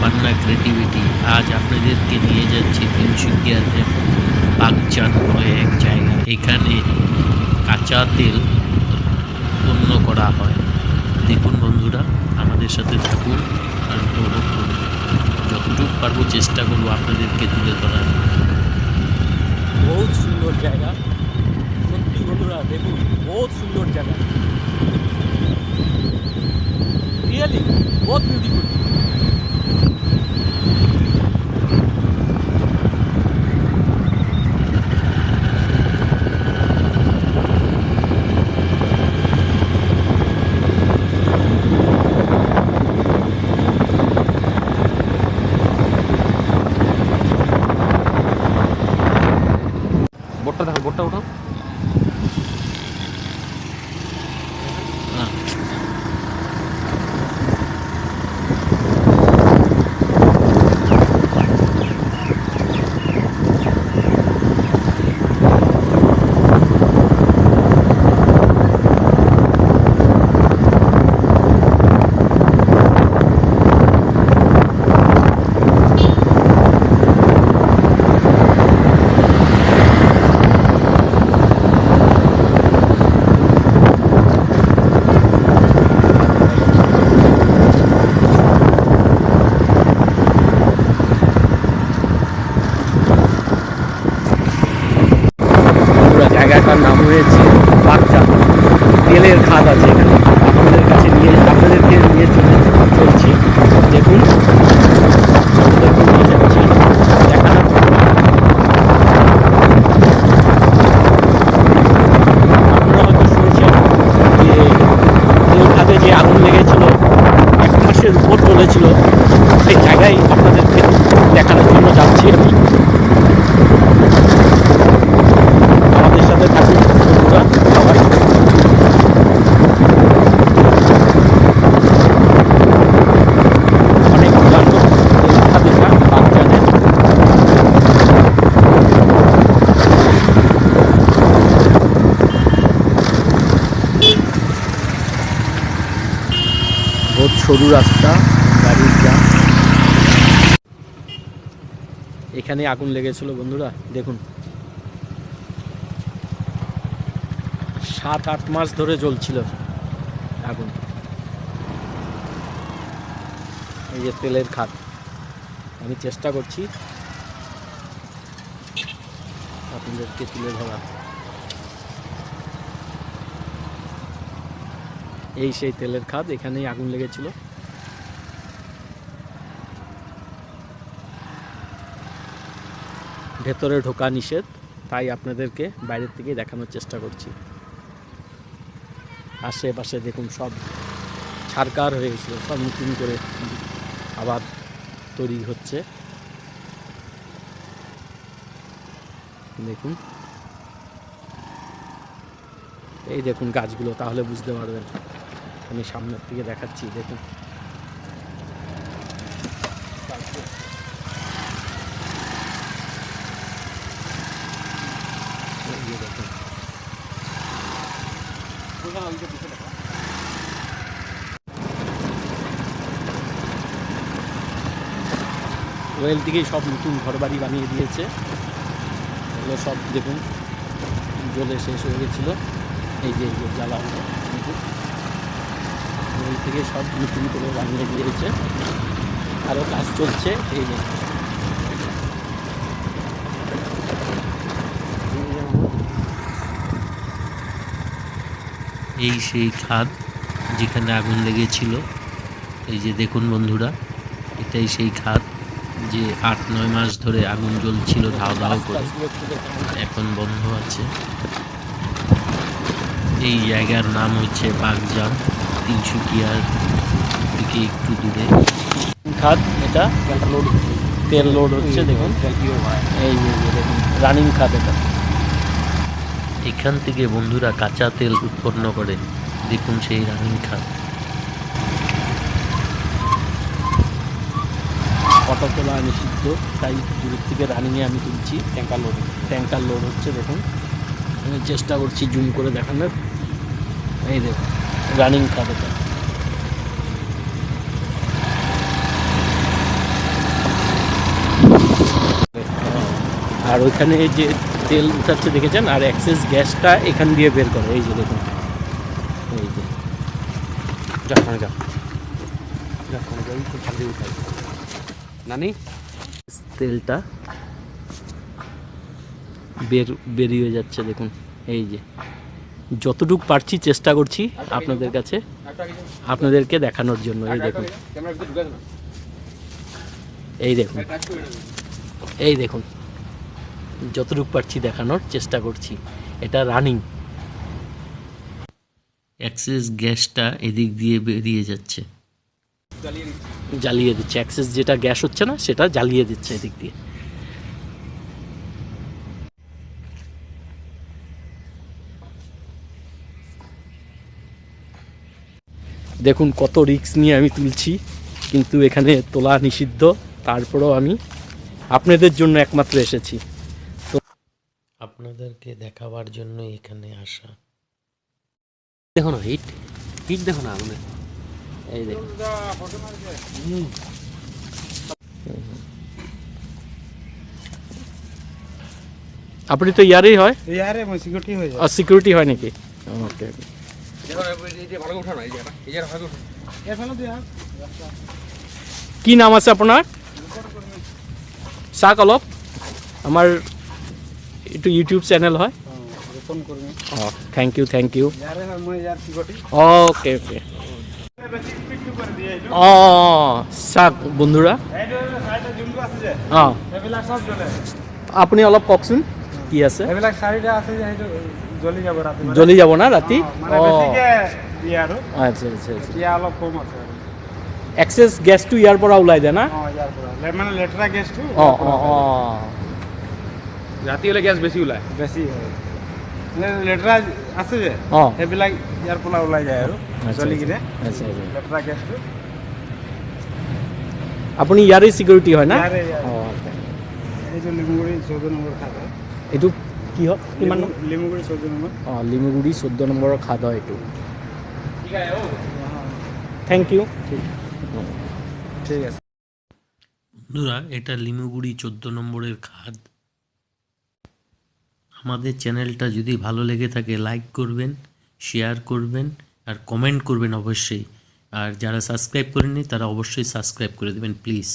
পান্না creativity আজ আপনাদেরকে নিয়ে যাচ্ছি তিনসুকিয়াতে বাগজান বলে এক জায়গা। এখানে কাঁচা তেল উৎপন্ন করা হয়। দেখুন বন্ধুরা, আমাদের সাথে থাকুন আর উপভোগ করুন। যতটুকু পারবো চেষ্টা করবো আপনাদেরকে তুলে ধরার। বহুত সুন্দর জায়গা, সত্যি বন্ধুরা দেখুন, বহুত সুন্দর জায়গা, রিয়েলি বহুত বিউটিফুল। বোটটা দেখো, বোটটা ওঠাও। জায়গাটার নাম হয়েছে বাগজান। তেলের খাদ আছে এখানে। আপনাদেরকে নিয়ে চলছি। দেখুন, আপনাদেরকে নিয়ে যাচ্ছি, দেখানোর জন্য। আপনারা হয়তো শুনেছেন যে তেল খাদে যে আগুন লেগেছিল, 1 মাসের উপর চলেছিল। সেই জায়গায় আপনাদেরকে দেখানোর জন্য যাচ্ছি আমি। আমাদের সাথে থাকুন বন্ধুরা সবাই। অনেক পুরানো দেখা বাগজানের। বহুত সরু রাস্তা, গাড়ির জ্যাম। এখানে আগুন লেগেছিল বন্ধুরা, দেখুন 7-8 মাস ধরে জ্বলছিল আগুন। এই যে তেলের খাদ, আমি চেষ্টা করছি আপনাদেরকে তুলে ধরার। এই সেই তেলের খাদ, এখানেই আগুন লেগেছিল। ভেতরে ঢোকা নিষেধ, তাই আপনাদেরকে বাইরের থেকে দেখানোর চেষ্টা করছি। আশেপাশে দেখুন সব ছারকার হয়ে গেছিল, সব নতুন করে আবার তৈরি হচ্ছে। দেখুন, এই দেখুন গাছগুলো, তাহলে বুঝতে পারবেন। আমি সামনের থেকে দেখাচ্ছি, দেখুন দেখুন ওয়েল থেকেই সব নতুন ঘরবাড়ি বানিয়ে দিয়েছে। এগুলো সব দেখুন জ্বলে শেষ হয়ে গেছিল। এই যে জ্বালা হলো, দেখুন ওয়েল থেকে সব নতুন করে বানিয়ে দিয়েছে। আরও কাজ চলছে। এই যে এই সেই খাদ যেখানে আগুন লেগেছিল। এই যে দেখুন বন্ধুরা, এটাই সেই খাদ যে 8-9 মাস ধরে আগুন জ্বলছিল ধাও ধাও করে, এখন বন্ধ আছে। এই জায়গার নাম হচ্ছে বাগজান, তিনসুকিয়ার থেকে একটু দূরে। খাদ, এটা তেল লোড হচ্ছে, দেখুন এই যে দেখুন রানিং খাদ। এটা এখান থেকে বন্ধুরা কাঁচা তেল উৎপন্ন করে। দেখুন সেই রানিং খাদ। ফটো তোলা নিষিদ্ধ, তাই দূরের থেকে রানিংয়ে আমি তুলছি। ট্যাঙ্কার লোড হচ্ছে, দেখুন আমি চেষ্টা করছি জুম করে দেখানোর। এই দেখুন রানিং খাদ। এটা আর ওইখানে যে তেল উঠাচ্ছে দেখেছেন, আর অ্যাক্সেস গ্যাসটা এখান দিয়ে বের করে, এই যে দেখুন, এই যে নানি তেলটা বেরিয়ে যাচ্ছে দেখুন। এই যে যতটুকু পারছি চেষ্টা করছি আপনাদেরকে দেখানোর জন্য। এই দেখুন, এই দেখুন, এই দেখুন, যতটুকু পারছি দেখানোর চেষ্টা করছি। এটা রানিং, অ্যাক্সেস গ্যাসটা এদিক দিয়ে বেরিয়ে যাচ্ছে। জ্বালিয়ে দিচ্ছে, অ্যাক্সেস যেটা গ্যাস হচ্ছে না সেটা জ্বালিয়ে দিচ্ছে এদিক দিয়ে। দেখুন কত রিস্ক নিয়ে আমি তুলছি, কিন্তু এখানে তোলা নিষিদ্ধ, তারপরেও আমি আপনাদের জন্য একমাত্র এসেছি। আপনাদেরকে দেখাবার জন্য এখানে আসা। দেখো না হিট, হিট দেখো না আমাদের, এই দেখুন। আপনি তো ইয়ারেই হয়, ইয়ারে সিকিউরিটি হয়ে যায়। আর সিকিউরিটি হয় নাকি? ওকে, কি নাম আছে আপোনাৰ? চাওক অলপ, আমাৰ এইটো ইউটিউব চেনেল হয়। অঁ, thank you, thank you. Okay okay. অঁ, চাওক বন্ধুৰা। অঁ, আপুনি অলপ কওকচোন কি আছে। এইবিলাক চাৰিটা আছে যে সেইটো জ্বলি যাব ৰাতি। জ্বলি যাব না ৰাতি? মানে অঁ, বেছিকে দিয়ে আৰু আচ্ছা আচ্ছা আচ্ছা। এতিয়া অলপ কম আছে আৰু। এক্সেছ গেছটো ইয়াৰ পৰা ওলাই যায় না? ইয়াৰ পৰা মানে লেতেৰা গেছটো অঁ অঁ অঁ, ৰাতি হ'লে গেছ বেছি ওলায়, বেছি হয়। লেতেৰা আছে যে অঁ, সেইবিলাক ইয়াৰ পৰা ওলাই যায় আৰু জ্বলি কিনে আচ্ছা আচ্ছা। লেতেৰা গেছটো। আপুনি ইয়াৰেই চিকিউৰিটি হয় না? ইয়াৰে অঁ, এইটো লিমুগুৰি 14 নম্বৰ খাট হয়। এইটো কি হয়, কিমান? লিমুগুৰি 14 নম্বৰ। অঁ, লিমুগুৰি 14 নম্বৰৰ খাদ হয় এইটো। Thank you. ঠিক আছে বন্ধুরা, এটা লিমুগুড়ি 14 নম্বরের খাদ। আমাদের চ্যানেলটা যদি ভালো লেগে থাকে লাইক করবেন, শেয়ার করবেন আর কমেন্ট করবেন অবশ্যই। আর যারা সাবস্ক্রাইব করেননি তারা অবশ্যই সাবস্ক্রাইব করে দেবেন প্লিজ।